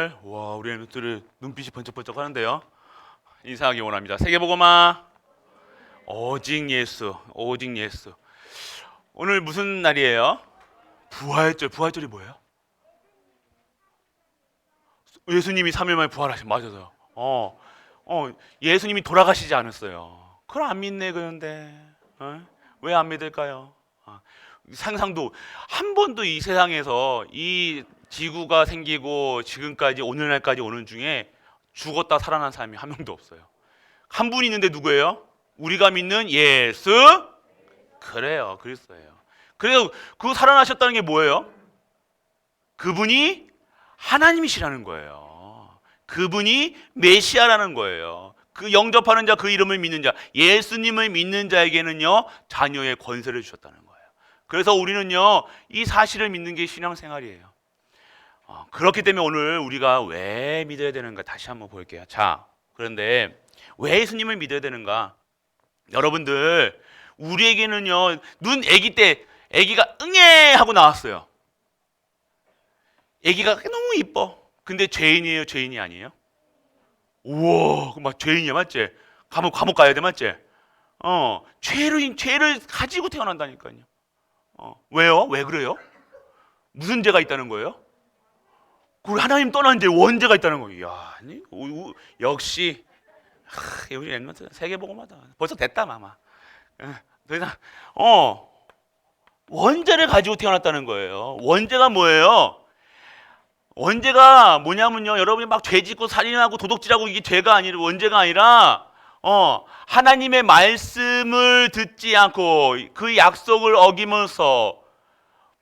애들, 와, 우리 애들은 눈빛이 번쩍번쩍 하는데요. 인사하기 원합니다. 세계복음화 오직 예수, 오직 예수. 오늘 무슨 날이에요? 부활절. 부활절이 뭐예요? 예수님이 3일 만에 부활하신, 맞아요. 예수님이 돌아가시지 않았어요. 그걸 안 믿네. 그런데 왜 안 믿을까요? 상상도 한 번도 이 세상에서 이 지구가 생기고 지금까지 오늘날까지 오는 중에 죽었다 살아난 사람이 한 명도 없어요. 한 분 있는데 누구예요? 우리가 믿는 예수. 그래요, 그리스도예요. 그래서 그 살아나셨다는 게 뭐예요? 그분이 하나님이시라는 거예요. 그분이 메시아라는 거예요. 그 영접하는 자, 그 이름을 믿는 자, 예수님을 믿는 자에게는요 자녀의 권세를 주셨다는 거예요. 그래서 우리는요 이 사실을 믿는 게 신앙생활이에요. 그렇기 때문에 오늘 우리가 왜 믿어야 되는가 다시 한번 볼게요. 자, 그런데 왜 예수님을 믿어야 되는가? 여러분들, 우리에게는요 눈 아기 때 아기가 응애 하고 나왔어요. 아기가 너무 이뻐. 근데 죄인이에요, 죄인이 아니에요? 우와, 막 죄인이야, 맞지? 감옥 가야 돼, 맞지? 죄를 가지고 태어난다니까요. 왜요? 왜 그래요? 무슨 죄가 있다는 거예요? 우리 하나님 떠난 죄, 원죄가 있다는 거예요. 이야, 역시 우리 엠넌트 세계복음하다. 벌써 됐다, 마마. 더 이상 원죄를 가지고 태어났다는 거예요. 원죄가 뭐예요? 원죄가 뭐냐면요, 여러분이 막 죄짓고 살인하고 도둑질하고 이게 죄가 아니라, 원죄가 아니라 하나님의 말씀을 듣지 않고 그 약속을 어기면서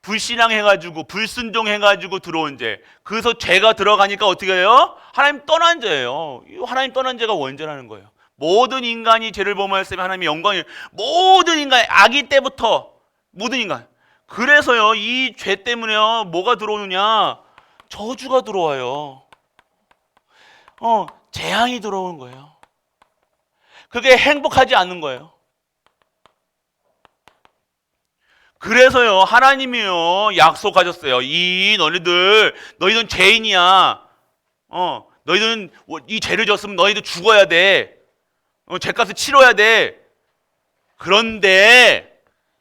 불신앙해가지고 불순종해가지고 들어온 죄. 그래서 죄가 들어가니까 어떻게 해요? 하나님 떠난 죄예요. 하나님 떠난 죄가 원죄라는 거예요. 모든 인간이 죄를 범하였으면 하나님의 영광이, 모든 인간, 아기 때부터 모든 인간. 그래서요 이 죄 때문에요 뭐가 들어오느냐? 저주가 들어와요. 재앙이 들어오는 거예요. 그게 행복하지 않는 거예요. 그래서요 하나님이요 약속하셨어요. 너희들은 죄인이야. 너희들은 이 죄를 졌으면 너희들 죽어야 돼. 죄값을 치러야 돼. 그런데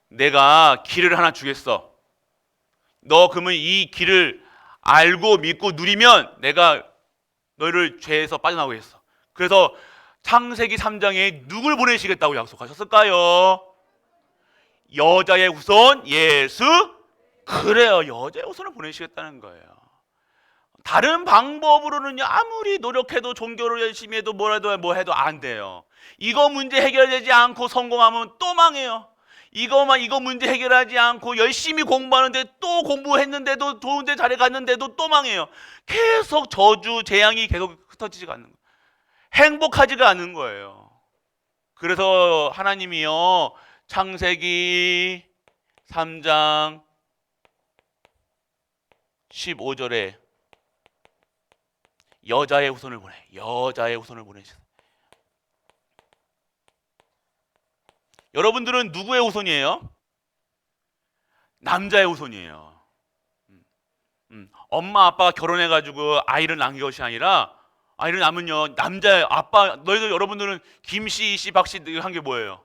내가 길을 하나 주겠어. 너 그러면 이 길을 알고 믿고 누리면 내가 너희를 죄에서 빠져나오게 했어. 그래서 창세기 3장에 누굴 보내시겠다고 약속하셨을까요? 여자의 후손 예수. 그래요, 여자의 후손을 보내시겠다는 거예요. 다른 방법으로는요 아무리 노력해도 종교를 열심히 해도 뭐라도 뭐 해도 안 돼요. 이거 문제 해결되지 않고 성공하면 또 망해요. 이거 문제 해결하지 않고 열심히 공부하는데 또 공부했는데도 좋은 데 자리 갔는데도 또 망해요. 계속 저주, 재앙이 계속 흩어지지가 않는 거예요. 행복하지가 않은 거예요. 그래서 하나님이요 창세기 3장 15절에 여자의 후손을 보내셨어요. 여러분들은 누구의 후손이에요? 남자의 후손이에요. 엄마 아빠가 결혼해가지고 아이를 낳은 것이 아니라, 아이를 낳으면요 남자 아빠, 여러분들은 김씨, 이씨, 박씨 한 게 뭐예요?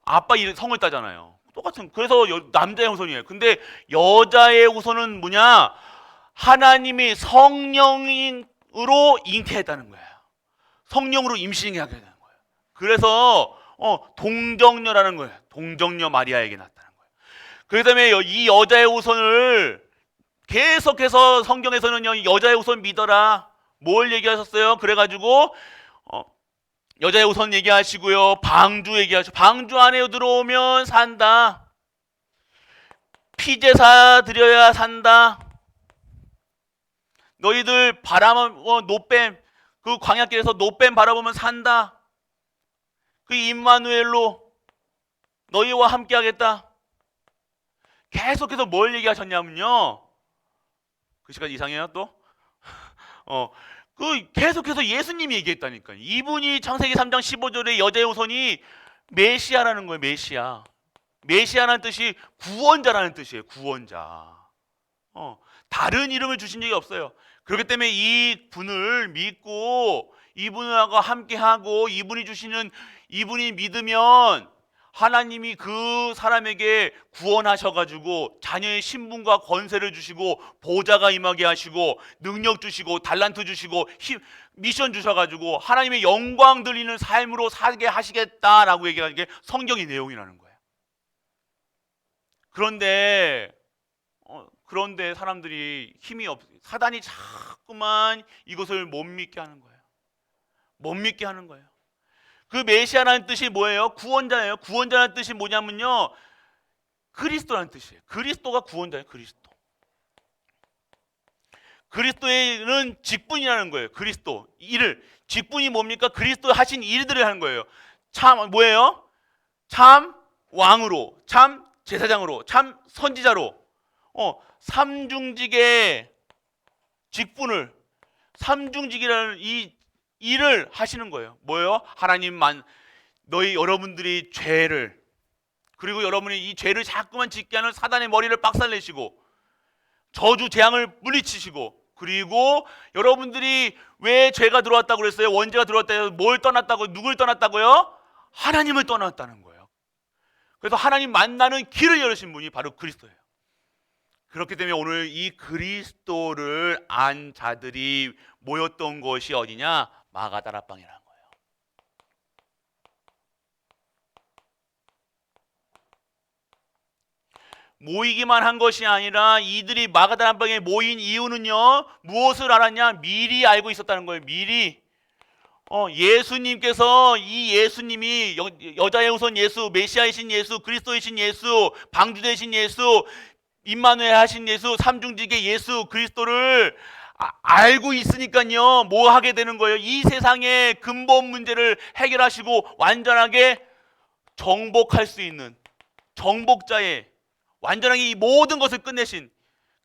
아빠 성을 따잖아요. 똑같은. 그래서 남자의 후손이에요. 근데 여자의 후손은 뭐냐? 하나님이 성령으로 잉태했다는 거예요. 성령으로 임신하게 되는 거예요. 그래서 동정녀라는 거예요. 동정녀 마리아에게 낳았다는 거예요. 그래서 이 여자의 후손을 계속해서 성경에서는요 여자의 후손 믿어라. 뭘 얘기하셨어요? 그래가지고 여자의 후손 얘기하시고요, 방주 얘기하시고, 방주 안에 들어오면 산다. 피제사 드려야 산다. 너희들 노뱀, 그 광야길에서 노뱀 바라보면 산다. 그 임마누엘로 너희와 함께 하겠다. 계속해서 뭘 얘기하셨냐면요, 그 시간 이상해요 또? 계속해서 예수님이 얘기했다니까요. 이분이 창세기 3장 15절에 여자의 후손이 메시아라는 거예요. 메시아. 메시아라는 뜻이 구원자라는 뜻이에요. 구원자. 다른 이름을 주신 적이 없어요. 그렇기 때문에 이 분을 믿고 이분하고 함께하고 이분이 믿으면 하나님이 그 사람에게 구원하셔가지고 자녀의 신분과 권세를 주시고 보좌가 임하게 하시고 능력 주시고 달란트 주시고 미션 주셔가지고 하나님의 영광 들리는 삶으로 살게 하시겠다라고 얘기하는 게 성경의 내용이라는 거예요. 그런데 사람들이 사단이 자꾸만 이것을 못 믿게 하는 거예요. 못 믿게 하는 거예요. 그 메시아라는 뜻이 뭐예요? 구원자예요. 구원자라는 뜻이 뭐냐면요, 그리스도라는 뜻이에요. 그리스도가 구원자예요. 그리스도에는 직분이라는 거예요. 그리스도 직분이 뭡니까? 그리스도 하신 일들을 하는 거예요. 참 뭐예요? 참 왕으로, 참 제사장으로, 참 선지자로 삼중직의 직분을, 삼중직이라는 이 일을 하시는 거예요. 뭐예요? 하나님만 여러분들이 죄를, 그리고 여러분이 이 죄를 자꾸만 짓게 하는 사단의 머리를 박살내시고 저주 재앙을 물리치시고, 그리고 여러분들이 왜 죄가 들어왔다고 그랬어요? 원죄가 들어왔다고, 뭘 떠났다고, 누굴 떠났다고요? 하나님을 떠났다는 거예요. 그래서 하나님 만나는 길을 열으신 분이 바로 그리스도예요. 그렇기 때문에 오늘 이 그리스도를 안 자들이 모였던 것이 어디냐? 마가다라방이라는 거예요. 모이기만 한 것이 아니라 이들이 마가다라방에 모인 이유는요, 무엇을 알았냐? 미리 알고 있었다는 거예요. 미리. 예수님께서, 이 예수님이 여자의 후손 예수, 메시아이신 예수, 그리스도이신 예수, 방주되신 예수, 임마누엘 하신 예수, 삼중직의 예수 그리스도를 알고 있으니까요, 뭐 하게 되는 거예요? 이 세상의 근본 문제를 해결하시고 완전하게 정복할 수 있는 정복자의, 완전하게 이 모든 것을 끝내신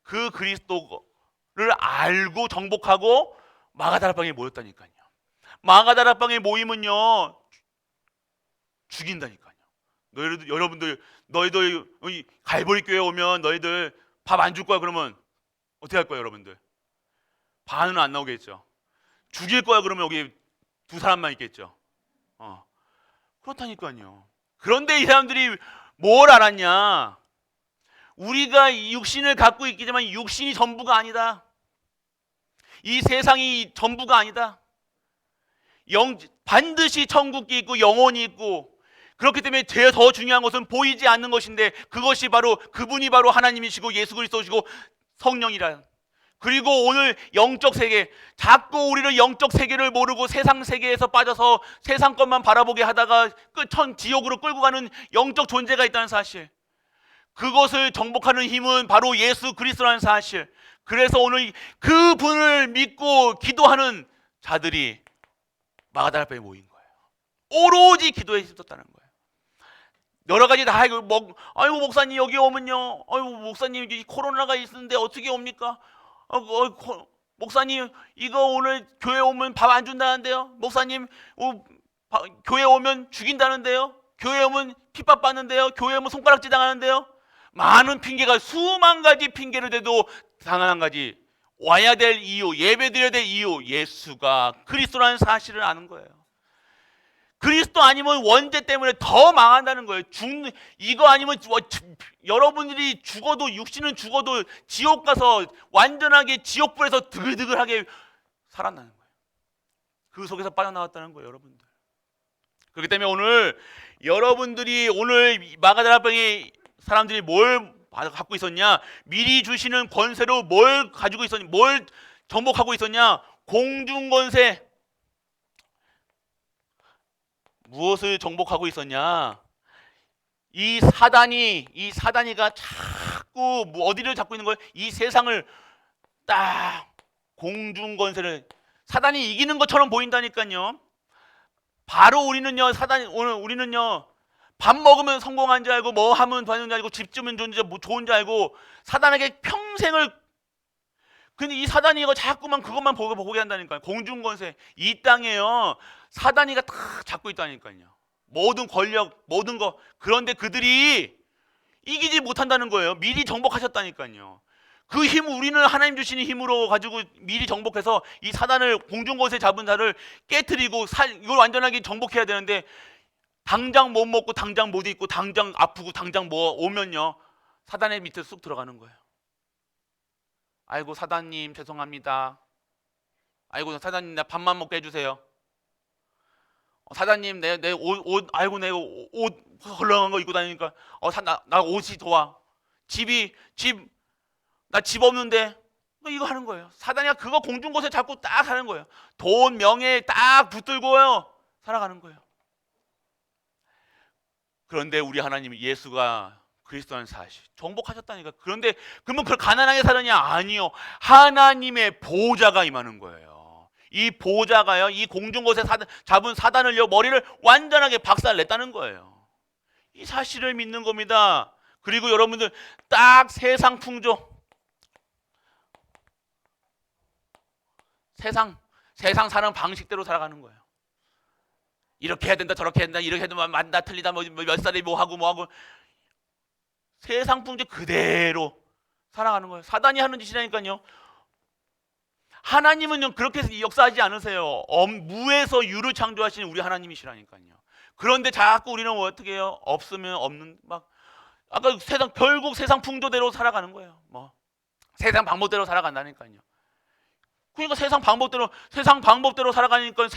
그 그리스도를 알고 정복하고 마가다라방에 모였다니까요. 마가다라방에 모이면요, 죽인다니까요. 여러분들 갈보리 교회 오면 너희들 밥 안 줄 거야 그러면 어떻게 할 거예요? 여러분들 반은 안 나오겠죠. 죽일 거야 그러면 여기 두 사람만 있겠죠. 그렇다니까요. 그런데 이 사람들이 뭘 알았냐? 우리가 육신을 갖고 있기지만 육신이 전부가 아니다. 이 세상이 전부가 아니다. 반드시 천국이 있고 영혼이 있고, 그렇기 때문에 더 중요한 것은 보이지 않는 것인데 그분이 바로 하나님이시고 예수 그리스도시고 성령이라. 그리고 오늘 영적 세계, 자꾸 우리를 영적 세계를 모르고 세상 세계에서 빠져서 세상 것만 바라보게 하다가 지옥으로 끌고 가는 영적 존재가 있다는 사실, 그것을 정복하는 힘은 바로 예수 그리스도라는 사실. 그래서 오늘 그 분을 믿고 기도하는 자들이 마가다라방에 모인 거예요. 오로지 기도에 있었다는 거예요. 여러 가지 다 아이고 목사님 여기 오면요, 아이고 목사님 코로나가 있는데 어떻게 옵니까? 목사님 이거 오늘 교회 오면 밥 안 준다는데요. 목사님 교회 오면 죽인다는데요. 교회 오면 핍박 받는데요. 교회 오면 손가락질 당하는데요. 많은 핑계가, 수만 가지 핑계를 대도 단 한 가지, 와야 될 이유, 예배드려야 될 이유, 예수가 그리스도라는 사실을 아는 거예요. 그리스도 아니면 원죄 때문에 더 망한다는 거예요. 이거 아니면 여러분들이 죽어도, 육신은 죽어도 지옥 가서 완전하게 지옥불에서 드글드글하게 살아나는 거예요. 그 속에서 빠져나왔다는 거예요, 여러분들. 그렇기 때문에 오늘 여러분들이 오늘 마가다라방의 사람들이 뭘 갖고 있었냐? 미리 주시는 권세로 뭘 가지고 있었냐? 뭘 정복하고 있었냐? 공중권세. 무엇을 정복하고 있었냐? 이 사단이가 자꾸 어디를 잡고 있는 거예요? 이 세상을 딱 공중권세를, 사단이 이기는 것처럼 보인다니까요. 바로 우리는요, 우리는요, 밥 먹으면 성공한 줄 알고, 뭐 하면 되는 줄 알고, 집 주면 좋은 줄 알고, 사단에게 평생을, 근데 이 사단이 이거 자꾸만 그것만 보게 한다니까요. 공중권세. 이 땅에요, 사단이가 다 잡고 있다니까요. 모든 권력, 모든 거. 그런데 그들이 이기지 못한다는 거예요. 미리 정복하셨다니까요. 그 힘, 우리는 하나님 주시는 힘으로 가지고 미리 정복해서 이 사단을 공중 곳에 잡은 자를 깨트리고 이걸 완전하게 정복해야 되는데, 당장 못 먹고 당장 못 입고 당장 아프고 당장 뭐 오면요, 사단의 밑에 쑥 들어가는 거예요. 아이고 사단님 죄송합니다. 아이고 사단님 나 밥만 먹게 해주세요. 사단님 내 옷 아이고 내 옷 헐렁한 거 입고 다니니까 나 옷이 더워. 나 집 없는데 이거 하는 거예요. 사단이가 그거 공중 곳에 잡고 딱 하는 거예요. 돈 명예 딱 붙들고요 살아가는 거예요. 그런데 우리 하나님 예수가 그리스도라는 사실 정복하셨다니까. 그런데 그러면 그걸 가난하게 살았냐? 아니요. 하나님의 보좌가 임하는 거예요. 이 보좌가요, 이 공중 곳에 잡은 사단을요 머리를 완전하게 박살냈다는 거예요. 이 사실을 믿는 겁니다. 그리고 여러분들 딱 세상 풍조, 세상 사는 방식대로 살아가는 거예요. 이렇게 해야 된다, 저렇게 해야 된다, 이렇게 해야 된다, 맞다 틀리다, 몇 살에 뭐 하고 세상 풍조 그대로 살아가는 거예요. 사단이 하는 짓이라니까요. 하나님은요 그렇게 역사하지 않으세요. 무에서 유를 창조하신 우리 하나님이시라니까요. 그런데 자꾸 우리는 어떻게 해요? 없으면 없는 아까 결국 세상 풍조대로 살아가는 거예요. 세상 방법대로 살아간다니까요. 그러니까 세상 방법대로 살아가니까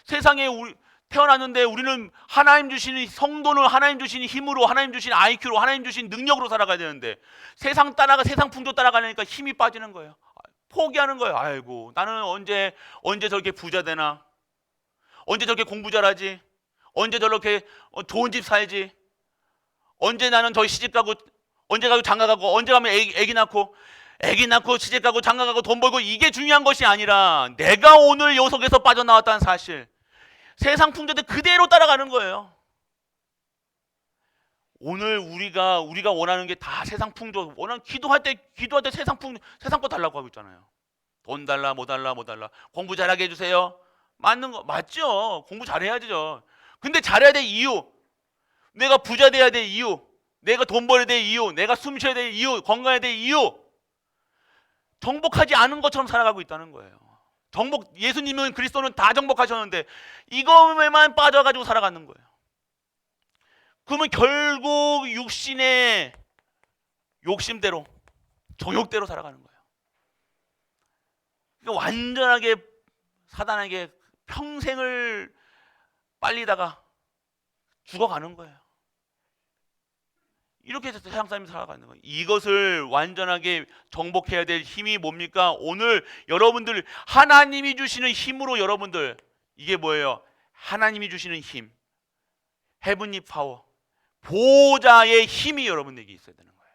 세상에 우리 태어났는데 우리는 하나님 주시는 성도는 하나님 주시는 힘으로, 하나님 주시는 IQ로, 하나님 주시는 능력으로 살아가야 되는데 세상 풍조 따라가려니까 힘이 빠지는 거예요. 포기하는 거예요. 아이고 나는 언제 저렇게 부자 되나, 언제 저렇게 공부 잘하지, 언제 저렇게 좋은 집 살지, 언제 나는 저기 시집 가고, 언제 가고 장가 가고, 언제 가면 애기 낳고 시집 가고 장가 가고 돈 벌고, 이게 중요한 것이 아니라 내가 오늘 요 속에서 빠져나왔다는 사실, 세상 풍조들 그대로 따라가는 거예요. 오늘 우리가 원하는 게 다 세상 풍조, 기도할 때 세상 거 달라고 하고 있잖아요. 돈 달라, 뭐 달라. 공부 잘하게 해주세요. 맞죠? 공부 잘해야죠. 근데 잘해야 될 이유, 내가 부자 돼야 될 이유, 내가 돈 벌어야 될 이유, 내가 숨 쉬어야 될 이유, 건강해야 될 이유, 정복하지 않은 것처럼 살아가고 있다는 거예요. 예수님은 그리스도는 다 정복하셨는데 이거에만 빠져가지고 살아가는 거예요. 그러면 결국 육신의 욕심대로, 정욕대로 살아가는 거예요. 그러니까 완전하게 사단에게 평생을 빨리다가 죽어가는 거예요. 이렇게 해서 세상 사람이 살아가는 거예요. 이것을 완전하게 정복해야 될 힘이 뭡니까? 오늘 여러분들 하나님이 주시는 힘으로, 여러분들 이게 뭐예요? 하나님이 주시는 힘, 헤븐리 파워, 보좌의 힘이 여러분에게 있어야 되는 거예요.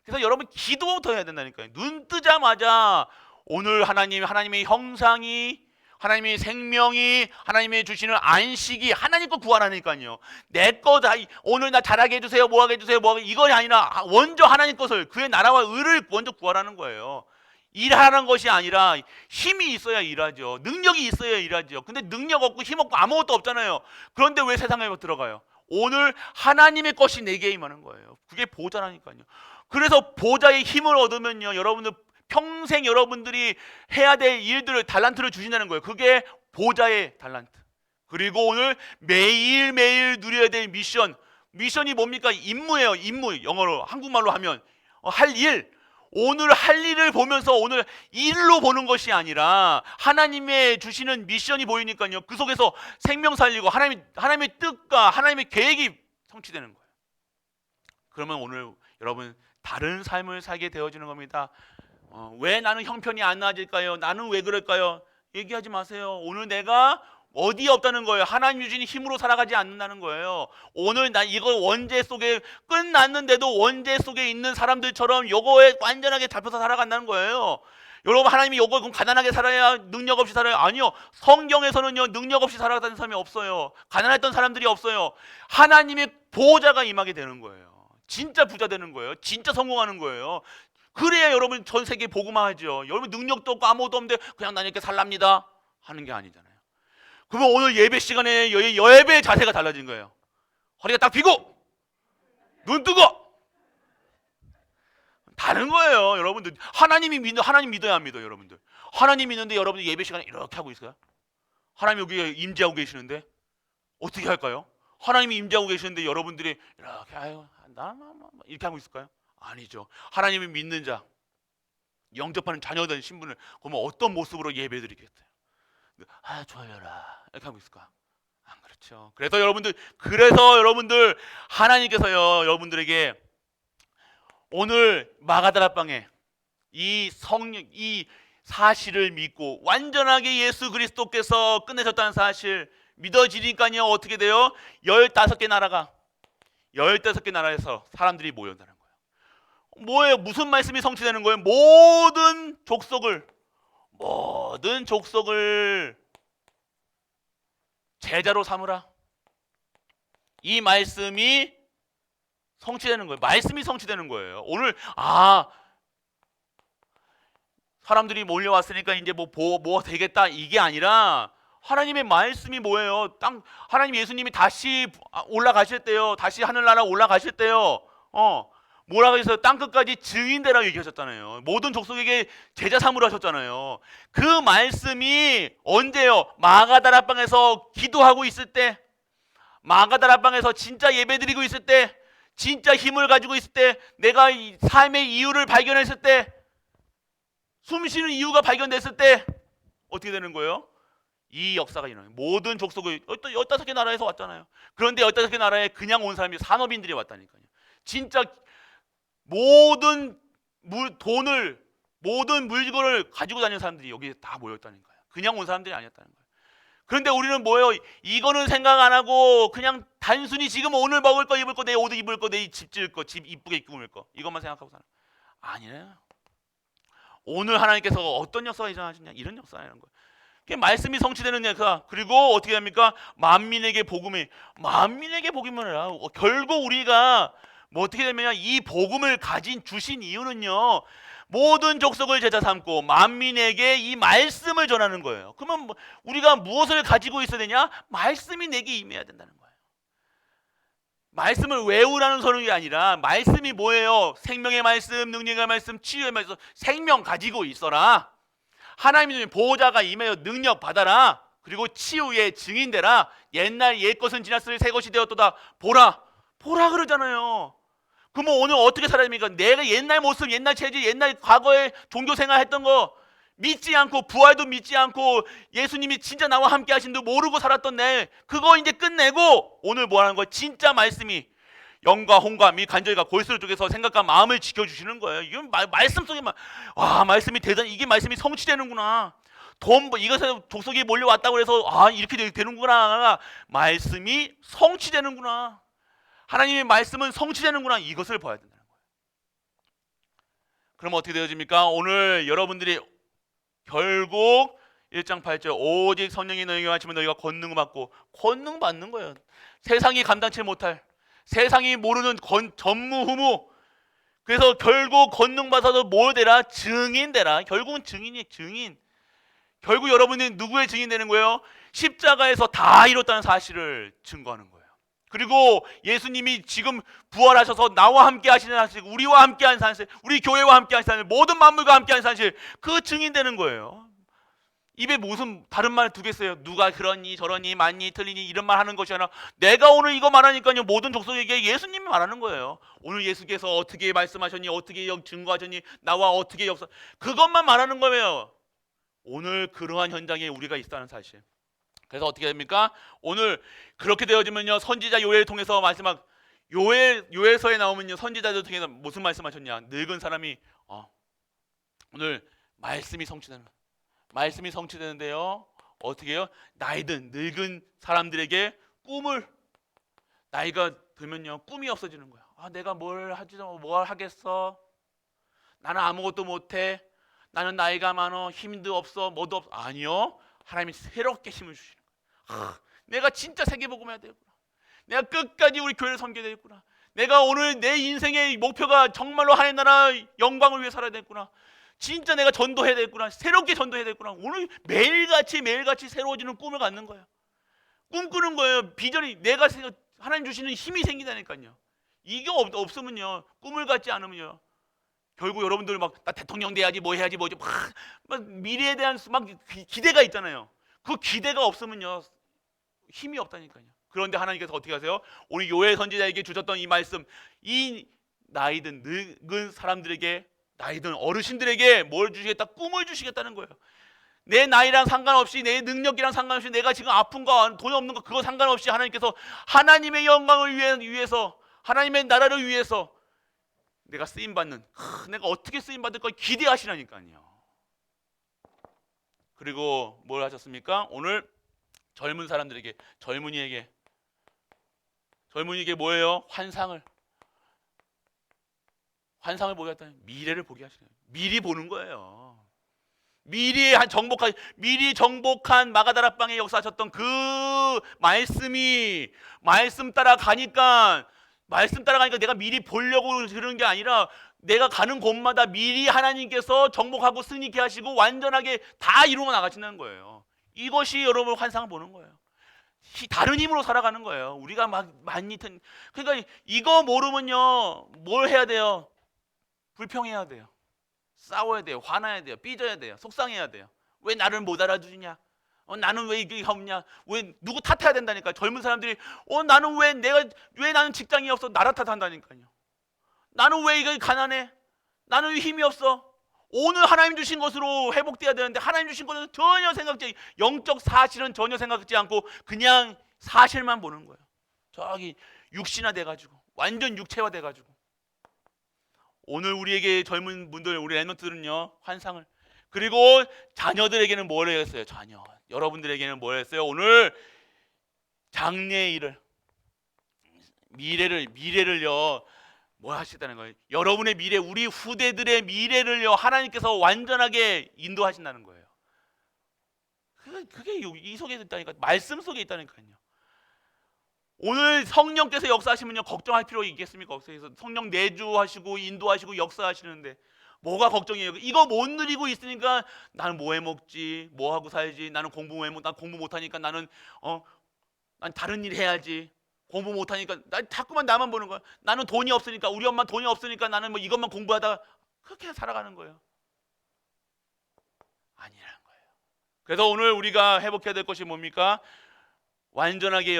그래서 여러분 기도부터 해야 된다니까요. 눈 뜨자마자 오늘 하나님의 형상이, 하나님의 생명이, 하나님의 주시는 안식이 하나님 거 구하라니까요. 내 거 다 오늘 나 잘하게 해주세요, 뭐하게 해주세요, 이거 아니라 먼저 하나님 것을, 그의 나라와 의를 먼저 구하라는 거예요. 일하라는 것이 아니라 힘이 있어야 일하죠. 능력이 있어야 일하죠. 근데 능력 없고 힘 없고 아무것도 없잖아요. 그런데 왜 세상에 들어가요? 오늘 하나님의 것이 내게 임하는 거예요. 그게 보좌라니까요. 그래서 보좌의 힘을 얻으면요, 여러분들 평생 여러분들이 해야 될 일들을, 달란트를 주신다는 거예요. 그게 보좌의 달란트. 그리고 오늘 매일매일 누려야 될 미션이 뭡니까? 임무예요. 임무. 영어로, 한국말로 하면 할 일. 오늘 할 일을 보면서 오늘 일로 보는 것이 아니라 하나님의 주시는 미션이 보이니까요, 그 속에서 생명 살리고 하나님의 뜻과 하나님의 계획이 성취되는 거예요. 그러면 오늘 여러분 다른 삶을 살게 되어지는 겁니다. 왜 나는 형편이 안 나아질까요? 나는 왜 그럴까요? 얘기하지 마세요. 오늘 내가 어디에 없다는 거예요. 하나님 주신 힘으로 살아가지 않는다는 거예요. 오늘 나 이거 원죄 속에 끝났는데도 원죄 속에 있는 사람들처럼 요거에 완전하게 잡혀서 살아간다는 거예요. 여러분 하나님이 요거 그럼 가난하게 살아야, 능력 없이 살아야? 아니요. 성경에서는요 능력 없이 살아가는 사람이 없어요. 가난했던 사람들이 없어요. 하나님의 보호자가 임하게 되는 거예요. 진짜 부자 되는 거예요. 진짜 성공하는 거예요. 그래야 여러분 전 세계에 복음화하죠. 여러분 능력도 없고 아무것도 없는데 그냥 나 이렇게 살랍니다 하는 게 아니잖아요. 그러면 오늘 예배 시간에 예배의 자세가 달라진 거예요. 허리가 딱 펴고 눈 뜨고 다른 거예요, 여러분들. 하나님 믿어야 안 믿어요, 여러분들. 하나님 믿는데 여러분들 예배 시간에 이렇게 하고 있어요? 하나님 여기 임재하고 계시는데 어떻게 할까요? 하나님이 임재하고 계시는데 여러분들이 이렇게 아유 이렇게 하고 있을까요? 아니죠. 하나님을 믿는 자, 영접하는 자녀된 신분을 그러면 어떤 모습으로 예배드리겠어요? 졸려라 이렇게 하고 있을까? 안 그렇죠. 그래서 여러분들 하나님께서요 여러분들에게 오늘 마가다락방에 이 사실을 믿고 완전하게 예수 그리스도께서 끝내셨다는 사실 믿어지니까요 어떻게 돼요? 15개 나라에서 사람들이 모여온다는 거예요. 뭐예요? 무슨 말씀이 성취되는 거예요? 모든 족속을 제자로 삼으라. 이 말씀이 성취되는 거예요. 말씀이 성취되는 거예요. 오늘 사람들이 몰려왔으니까 이제 뭐 되겠다 이게 아니라 하나님의 말씀이 뭐예요? 하나님 예수님이 다시 올라가실 때요. 다시 하늘나라 올라가실 때요. 뭐라고 해서 땅 끝까지 증인되라고 얘기하셨잖아요. 모든 족속에게 제자 삼으라 하셨잖아요. 그 말씀이 언제요? 마가다락방에서 기도하고 있을 때, 마가다락방에서 진짜 예배드리고 있을 때, 진짜 힘을 가지고 있을 때, 내가 삶의 이유를 발견했을 때, 숨쉬는 이유가 발견됐을 때 어떻게 되는 거예요? 이 역사가 일어나요. 모든 족속을 15개 나라에서 왔잖아요. 그런데 15개 나라에 그냥 온 사람이 산업인들이 왔다니까요. 진짜 모든 물건을 가지고 다니는 사람들이 여기에 다 모였다니까요. 그냥 온 사람들이 아니었다는 거예요. 그런데 우리는 뭐예요? 이거는 생각 안 하고 그냥 단순히 지금 오늘 먹을 거, 입을 거, 내 옷 입을 거, 내 집 지을 거, 집 이쁘게 꾸밀 거 이것만 생각하고 사는 거예요. 아니에요. 오늘 하나님께서 어떤 역사가 일어나시냐 이런 역사라는 거예요. 그게 말씀이 성취되는 역사. 그리고 어떻게 합니까? 만민에게 복음을 하라. 결국 우리가 뭐 어떻게 되면 이 복음을 주신 이유는요. 모든 족속을 제자 삼고 만민에게 이 말씀을 전하는 거예요. 그러면 우리가 무엇을 가지고 있어야 되냐? 말씀이 내게 임해야 된다는 거예요. 말씀을 외우라는 소리가 아니라 말씀이 뭐예요? 생명의 말씀, 능력의 말씀, 치유의 말씀. 생명 가지고 있어라. 하나님의 보호자가 임하여 능력 받아라. 그리고 치유의 증인되라. 옛 것은 지났으니 새 것이 되었도다. 보라 그러잖아요. 그러면 오늘 어떻게 살아야 됩니까? 내가 옛날 모습, 옛날 체질, 옛날 과거에 종교 생활했던 거 믿지 않고, 부활도 믿지 않고, 예수님이 진짜 나와 함께 하신 줄 모르고 살았던 그거 이제 끝내고 오늘 뭐 하는 거예요? 진짜 말씀이 영과 홍과 미 간절과 골수를 쪽에서 생각과 마음을 지켜주시는 거예요. 이건 말씀 속에만 말씀이 이게 말씀이 성취되는구나. 이것에 족속이 몰려왔다고 해서 이렇게 되는구나. 말씀이 성취되는구나. 하나님의 말씀은 성취되는구나. 이것을 봐야 된다는 거예요. 그럼 어떻게 되어집니까? 오늘 여러분들이 결국 1장 8절 오직 성령이 너희에게 하시면 너희가 권능 받는 거예요. 세상이 감당치 못할, 세상이 모르는 전무후무. 그래서 결국 권능 받아서 뭘 되라? 증인 되라. 결국은 증인. 결국 여러분이 누구의 증인 되는 거예요? 십자가에서 다 이뤘다는 사실을 증거하는 거예요. 그리고 예수님이 지금 부활하셔서 나와 함께 하시는 사실, 우리와 함께 하는 사실, 우리 교회와 함께 하는 사실, 모든 만물과 함께 하는 사실, 그 증인되는 거예요. 입에 무슨 다른 말 두겠어요? 누가 그러니 저러니 맞니 틀리니 이런 말 하는 것이 아니라 내가 오늘 이거 말하니까요 모든 족속에게 예수님이 말하는 거예요. 오늘 예수께서 어떻게 말씀하셨니, 어떻게 증거하셨니, 나와 어떻게 역사, 그것만 말하는 거예요. 오늘 그러한 현장에 우리가 있다는 사실. 그래서 어떻게 됩니까? 오늘 그렇게 되어지면요 선지자 요엘을 통해서 요엘서에 나오면요 선지자들 통해서 무슨 말씀하셨냐? 늙은 사람이 오늘 말씀이 성취되는데요. 어떻게 해요? 나이든 늙은 사람들에게 나이가 들면요 꿈이 없어지는 거야. 내가 뭘 하겠어? 나는 아무것도 못해. 나는 나이가 많어. 힘도 없어. 뭐도 없어. 아니요. 하나님이 새롭게 힘을 주시는 거야. 내가 진짜 세계복음해야 되겠구나. 내가 끝까지 우리 교회를 섬겨야 되겠구나. 내가 오늘 내 인생의 목표가 정말로 하나님 나라 영광을 위해 살아야 되겠구나. 진짜 내가 전도해야 되겠구나. 새롭게 전도해야 되겠구나. 오늘 매일같이 새로워지는 꿈을 갖는 거예요. 꿈꾸는 거예요. 비전이 하나님 주시는 힘이 생긴다니까요. 이게 없으면요 꿈을 갖지 않으면요 결국 여러분들 막 나 대통령 돼야지 뭐 해야지 뭐지 막 미래에 대한 막 기대가 있잖아요. 그 기대가 없으면요 힘이 없다니까요. 그런데 하나님께서 어떻게 하세요? 오늘 요엘 선지자에게 주셨던 이 말씀, 이 나이든 늙은 사람들에게, 나이든 어르신들에게 뭘 주시겠다? 꿈을 주시겠다는 거예요. 내 나이랑 상관없이, 내 능력이랑 상관없이, 내가 지금 아픈가 돈이 없는 거 그거 상관없이 하나님께서 하나님의 영광을 위해서, 하나님의 나라를 위해서 내가 쓰임받는, 내가 어떻게 쓰임받을 걸 기대하시라니까요. 그리고 뭘 하셨습니까? 오늘 젊은 사람들에게, 젊은이에게 뭐예요? 환상을 보게 미래를 보게 하시는 거예요. 미리 보는 거예요. 미리 정복한 마가다락방에 역사하셨던 그 말씀 따라가니까 내가 미리 보려고 그러는 게 아니라 내가 가는 곳마다 미리 하나님께서 정복하고 승리케 하시고 완전하게 다 이루어 나가시는 거예요. 이것이 여러분 환상을 보는 거예요. 다른 힘으로 살아가는 거예요. 우리가 그러니까 이거 모르면요 뭘 해야 돼요? 불평해야 돼요. 싸워야 돼요. 화나야 돼요. 삐져야 돼요. 속상해야 돼요. 왜 나를 못 알아주냐? 나는 왜 이게 없냐? 왜 누구 탓해야 된다니까? 젊은 사람들이 나는 왜 나는 직장이 없어? 나라 탓한다니까요. 나는 왜 이거 가난해? 나는 왜 힘이 없어? 오늘 하나님 주신 것으로 회복돼야 되는데 하나님 주신 것은 전혀 생각지 영적 사실은 전혀 생각지 않고 그냥 사실만 보는 거예요. 저기 육신화 돼가지고 완전 육체화 돼가지고 오늘 우리에게 젊은 분들 우리 랩런트들은요 환상을 그리고 자녀들에게는 뭘 했어요? 자녀 여러분들에게는 뭘 했어요? 오늘 장래의 일을 미래를요 뭐 하시다는 거예요? 여러분의 미래, 우리 후대들의 미래를요 하나님께서 완전하게 인도하신다는 거예요. 그게 이 속에 있다니까, 말씀 속에 있다니까요. 오늘 성령께서 역사하시면요 걱정할 필요 있겠습니까? 없어요. 성령 내주하시고 인도하시고 역사하시는데 뭐가 걱정이에요? 이거 못 누리고 있으니까 나는 뭐 해 먹지? 뭐 하고 살지? 나는 난 공부 못 하니까 난 다른 일 해야지. 공부 못하니까 자꾸만 나만 보는 거야. 나는 돈이 없으니까, 우리 엄마 돈이 없으니까 나는 뭐 이것만 공부하다가 그렇게 살아가는 거예요. 아니라는 거예요. 그래서 오늘 우리가 회복해야 될 것이 뭡니까? 완전하게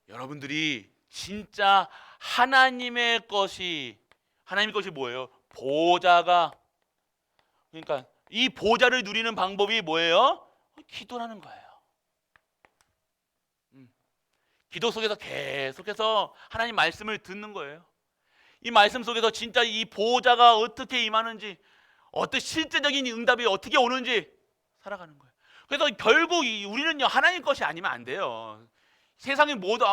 여러분들이 진짜 하나님의 것이 뭐예요? 보좌가, 그러니까 이 보좌를 누리는 방법이 뭐예요? 기도라는 거예요. 기도 속에서 계속해서 하나님 말씀을 듣는 거예요. 이 말씀 속에서 진짜 이 보호자가 어떻게 임하는지, 어떤 실제적인 응답이 어떻게 오는지 살아가는 거예요. 그래서 결국 우리는요 하나님 것이 아니면 안 돼요. 세상의 모든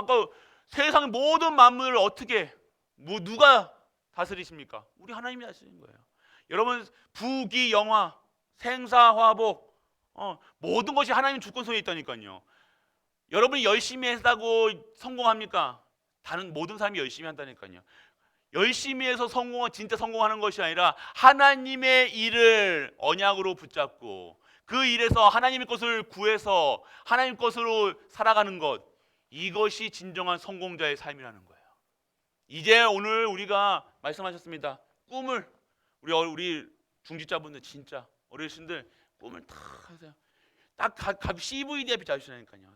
만물을 어떻게 누가 다스리십니까? 우리 하나님이 다스리는 거예요. 여러분 부귀영화, 생사화복 모든 것이 하나님 주권 손에 있다니까요. 여러분이 열심히 했다고 성공합니까? 다른 모든 사람이 열심히 한다니까요. 열심히 해서 진짜 성공하는 것이 아니라 하나님의 일을 언약으로 붙잡고 그 일에서 하나님의 것을 구해서 하나님 것으로 살아가는 것, 이것이 진정한 성공자의 삶이라는 거예요. 이제 오늘 우리가 말씀하셨습니다. 꿈을 우리 중직자분들 진짜 어르신들 꿈을 다 하세요. 딱 CVD에 비춰주시라니까요.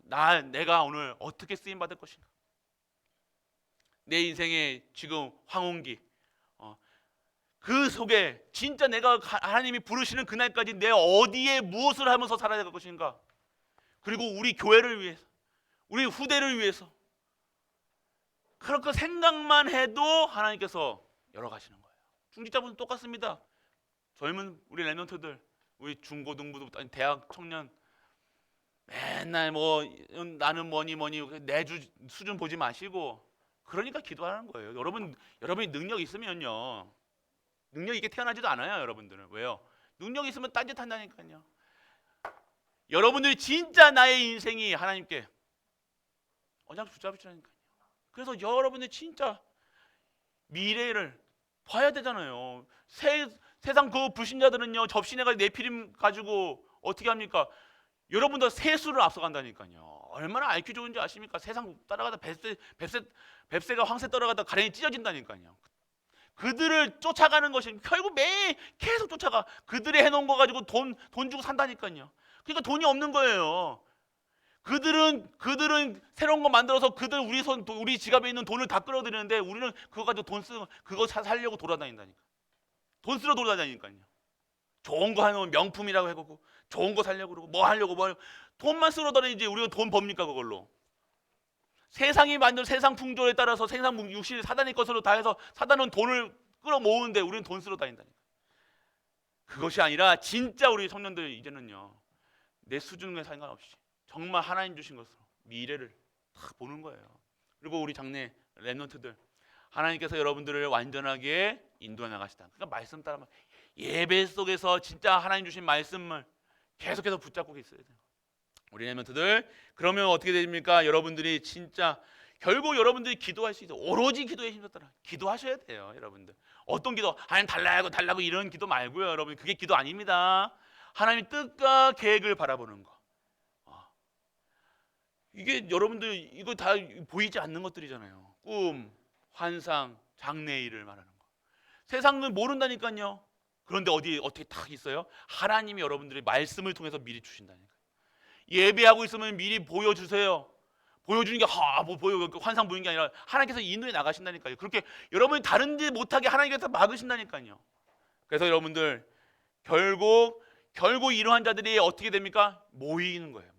내가 오늘 어떻게 쓰임 받을 것인가? 내 인생의 지금 황혼기, 그 속에 진짜 내가 하나님이 부르시는 그날까지 내 어디에 무엇을 하면서 살아야 될 것인가? 그리고 우리 교회를 위해서, 우리 후대를 위해서 그렇게 생각만 해도 하나님께서 열어가시는 거예요. 중직자분들 똑같습니다. 젊은 우리 랩런트들, 우리 중고등부, 대학 청년 맨날 나는 뭐니 내주 수준 보지 마시고 그러니까 기도하는 거예요. 여러분이 능력 있으면요 능력 있게 태어나지도 않아요. 여러분들은 왜요? 능력 있으면 딴짓한다니까요. 여러분들이 진짜 나의 인생이 하나님께 언약 붙잡으시라니까요. 그래서 여러분들 진짜 미래를 봐야 되잖아요. 세상 그 불신자들은요 접신해가 네피림 가지고 어떻게 합니까? 여러분도 세수를 앞서간다니까요. 얼마나 IQ 좋은지 아십니까? 세상 따라가다 뱁새가 황새 따라가다 가랭이 찢어진다니까요. 그들을 쫓아가는 것이 결국 매일 계속 쫓아가. 그들이 해놓은 거 가지고 돈 주고 산다니까요. 그러니까 돈이 없는 거예요. 그들은 새로운 거 만들어서 우리 지갑에 있는 돈을 다 끌어들이는데 우리는 그거 가지고 그거 살려고 돌아다닌다니까. 돈 쓰러 돌아다니니까요. 좋은 거 하면 명품이라고 해보고 좋은 거 살려고 그러고 뭐 하려고 돈만 쓰러 다니지 우리가 돈 법니까 그걸로. 세상이 만든 세상 풍조에 따라서 세상 육신을 사단의 것으로 다 해서 사단은 돈을 끌어모으는데 우리는 돈 쓰러 다닌다니까. 그것이 아니라 진짜 우리 청년들 이제는요, 내 수준에 상관없이 정말 하나님 주신 것으로 미래를 딱 보는 거예요. 그리고 우리 장래 렘넌트들, 하나님께서 여러분들을 완전하게 인도해 나가시다. 그러니까 말씀 따라 예배 속에서 진짜 하나님 주신 말씀을 계속해서 붙잡고 있어야 돼요. 우리 렘넌트들, 그러면 어떻게 됩니까? 여러분들이 진짜 결국 여러분들이 기도할 수 있어요. 오로지 기도에 힘썼더라. 기도하셔야 돼요, 여러분들. 어떤 기도? 하나님 달라고 이런 기도 말고요, 여러분. 그게 기도 아닙니다. 하나님 뜻과 계획을 바라보는 거. 이게 여러분들 이거 다 보이지 않는 것들이잖아요. 꿈, 환상, 장래일을 말하는 거. 세상은 모른다니까요. 그런데 어떻게 딱 있어요? 하나님이 여러분들의 말씀을 통해서 미리 주신다니까요. 예배하고 있으면 미리 보여주세요. 보여주는 게 환상 보이는 게 아니라 하나님께서 인도해 나가신다니까요. 그렇게 여러분이 다른지 못하게 하나님께서 막으신다니까요. 그래서 여러분들 결국 이러한 자들이 어떻게 됩니까? 모이는 거예요.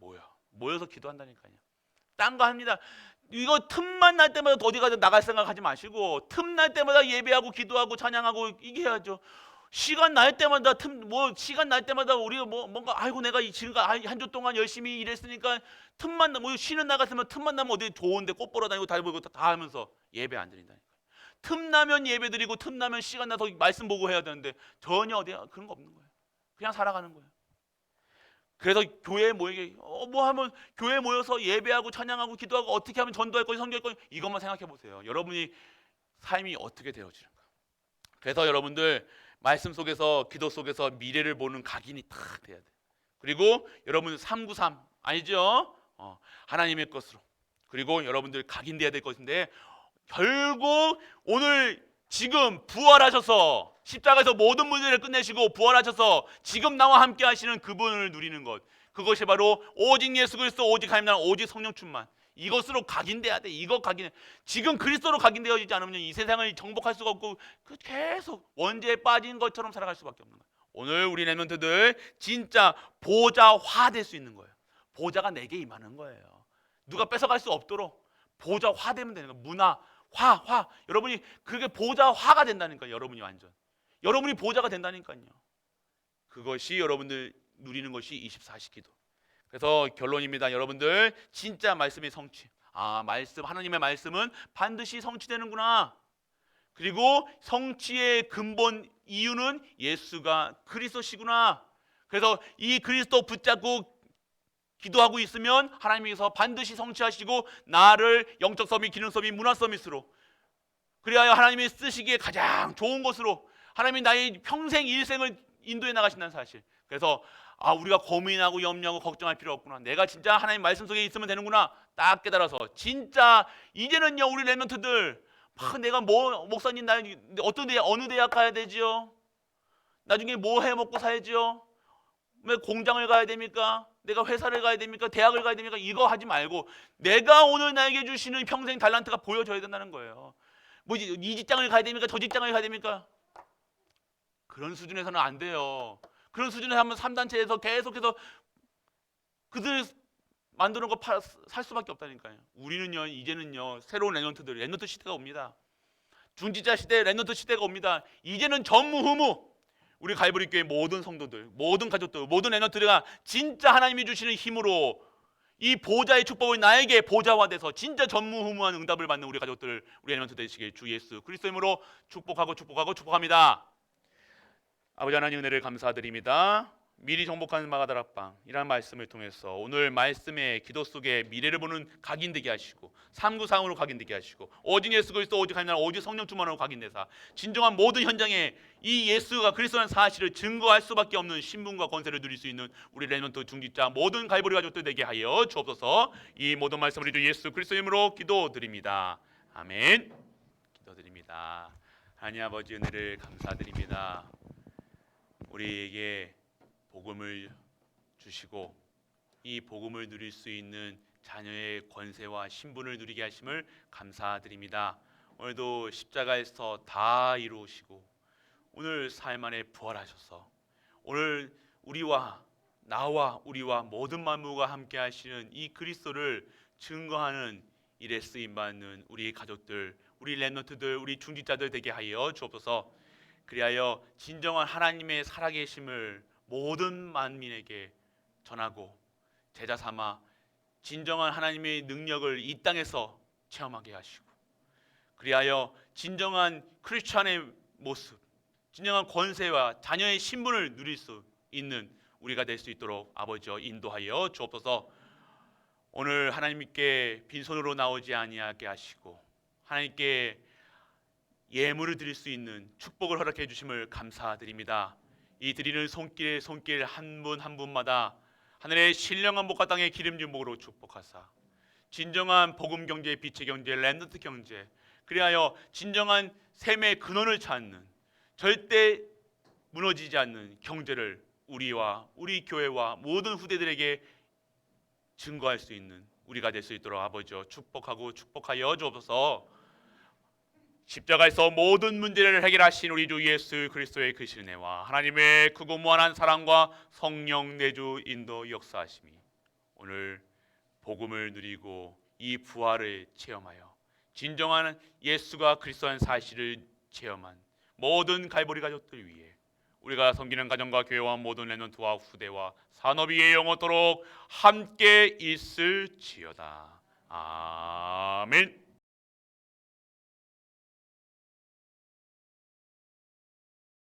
모여서 기도한다니까요. 딴 거 합니다. 이거 틈만 날 때마다 어디 가서 나갈 생각하지 마시고 틈 날 때마다 예배하고 기도하고 찬양하고 이게 해야죠. 시간 날 때마다 우리가 뭔가 아이고 내가 지금 한 주 동안 열심히 일했으니까 틈만 나면 쉬는 날 같으면 틈만 나면 어디 좋은데 꽃 보러 다니고 달 보고 다 하면서 예배 안 드린다니까. 틈 나면 예배 드리고 틈 나면 시간 나서 말씀 보고 해야 되는데 전혀 그런 거 없는 거예요. 그냥 살아가는 거예요. 그래서 교회에 모이게 하면 교회에 모여서 예배하고 찬양하고 기도하고 어떻게 하면 전도할 거지 선교할 거지 이것만 생각해 보세요. 여러분이 삶이 어떻게 되어지는가. 그래서 여러분들 말씀 속에서 기도 속에서 미래를 보는 각인이 딱 돼야 돼. 그리고 여러분 393 아니죠? 하나님의 것으로. 그리고 여러분들 각인돼야 될 것인데 결국 오늘 지금 부활하셔서 십자가에서 모든 문제를 끝내시고 부활하셔서 지금 나와 함께 하시는 그분을 누리는 것. 그것이 바로 오직 예수 그리스도, 오직 하나님 나라, 오직 성령 충만. 이것으로 각인돼야 돼. 지금 그리스도로 각인되어지지 않으면 이 세상을 정복할 수가 없고 계속 원죄에 빠진 것처럼 살아갈 수밖에 없는 거예요. 오늘 우리 렘넌트들 진짜 보좌화 될 수 있는 거예요. 보좌가 내게 임하는 거예요. 누가 뺏어갈 수 없도록 보좌화 되면 되는 거예요. 문화, 화. 여러분이 그게 보좌화가 된다니까요. 여러분이 보좌가 된다니까요. 그것이 여러분들 누리는 것이 24시 기도. 그래서 결론입니다. 여러분들 진짜 말씀의 성취. 하나님의 말씀은 반드시 성취되는구나. 그리고 성취의 근본 이유는 예수가 그리스도시구나. 그래서 이 그리스도 붙잡고 기도하고 있으면 하나님께서 반드시 성취하시고 나를 영적 서밋, 기능 서밋, 문화 서밋으로 그래야 하나님이 쓰시기에 가장 좋은 것으로 하나님이 나의 평생 일생을 인도해 나가신다는 사실. 그래서 우리가 고민하고 염려하고 걱정할 필요 없구나. 내가 진짜 하나님 말씀 속에 있으면 되는구나. 딱 깨달아서 진짜 이제는요 우리 렘넌트들 내가 목사님 나 어느 대학 가야 되지요? 나중에 뭐 해 먹고 살지요? 왜 공장을 가야 됩니까? 내가 회사를 가야 됩니까? 대학을 가야 됩니까? 이거 하지 말고 내가 오늘 나에게 주시는 평생 달란트가 보여져야 된다는 거예요. 이 직장을 가야 됩니까? 저 직장을 가야 됩니까? 그런 수준에서는 안 돼요. 그런 수준에 하면 3단체에서 계속해서 그들 만드는 거 살 수밖에 없다니까요. 우리는요 이제는요 새로운 렘넌트 시대가 옵니다. 중지자 시대, 렘넌트 시대가 옵니다. 이제는 전무후무 우리 갈보리 교회 모든 성도들, 모든 가족들, 모든 렘넌트가 진짜 하나님이 주시는 힘으로 이 보좌의 축복을 나에게 보좌화돼서 진짜 전무후무한 응답을 받는 우리 가족들, 우리 렘넌트 되시길 주 예수 그리스도 이름으로 축복합니다. 아버지 하나님 은혜를 감사드립니다. 미리 정복하는 마가다락방 이라는 말씀을 통해서 오늘 말씀의 기도 속에 미래를 보는 각인되게 하시고 삼구상으로 각인되게 하시고 오직 예수 그리스도 오직 하나님 오직 성령 충만으로 각인되사 진정한 모든 현장에 이 예수가 그리스도라는 사실을 증거할 수밖에 없는 신분과 권세를 누릴 수 있는 우리 렘넌트 중직자 모든 갈보리 가족들 되게 하여 주옵소서. 이 모든 말씀을 우리 주 예수 그리스도 이름으로 기도드립니다. 아멘. 기도드립니다. 하나님 아버지 은혜를 감사드립니다. 우리에게 복음을 주시고 이 복음을 누릴 수 있는 자녀의 권세와 신분을 누리게 하심을 감사드립니다. 오늘도 십자가에서 다 이루시고 오늘 사흘 만에 부활하셔서 오늘 나와 우리와 모든 만물과 함께 하시는 이 그리스도를 증거하는 일에 쓰임받는 우리 가족들, 우리 렘넌트들, 우리 중직자들 되게 하여 주옵소서. 그리하여 진정한 하나님의 살아계심을 모든 만민에게 전하고 제자 삼아 진정한 하나님의 능력을 이 땅에서 체험하게 하시고 그리하여 진정한 크리스찬의 모습, 진정한 권세와 자녀의 신분을 누릴 수 있는 우리가 될 수 있도록 아버지여 인도하여 주옵소서. 오늘 하나님께 빈손으로 나오지 아니하게 하시고 하나님께 예물을 드릴 수 있는 축복을 허락해 주심을 감사드립니다. 이 드리는 손길 한 분 한 분마다 하늘의 신령한 복과 땅의 기름진 복으로 축복하사 진정한 복음 경제, 빛의 경제, 렘넌트 경제 그리하여 진정한 샘의 근원을 찾는 절대 무너지지 않는 경제를 우리와 우리 교회와 모든 후대들에게 증거할 수 있는 우리가 될 수 있도록 아버지여 축복하고 축복하여 주옵소서. 십자가에서 모든 문제를 해결하신 우리 주 예수 그리스도의 그 신혜와 하나님의 크고 무한한 사랑과 성령 내주 인도 역사하심이 오늘 복음을 누리고 이 부활을 체험하여 진정한 예수가 그리스도라는 사실을 체험한 모든 갈보리 가족들 위해 우리가 섬기는 가정과 교회와 모든 렘넌트와 후대와 산업이 영원토록 함께 있을지어다. 아멘.